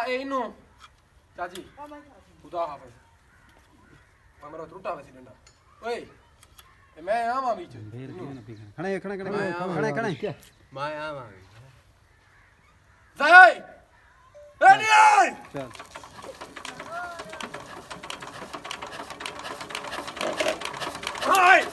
ਇਹਨੂੰ ਚਾਚੀ ਖੁਦਾ ਹਾਫਿਜ਼ ਮੇਰਾ ਟੁੱਟਾ ਵਸੀ ਡੰਡਾ ਓਏ ਤੇ ਮੈਂ ਆਵਾਂ ਵਿੱਚ ਖਣੇ ਮੈਂ ਆਵਾਂਗੇ ਜਾਈ ਏ ਚੱਲ ਹਾਈ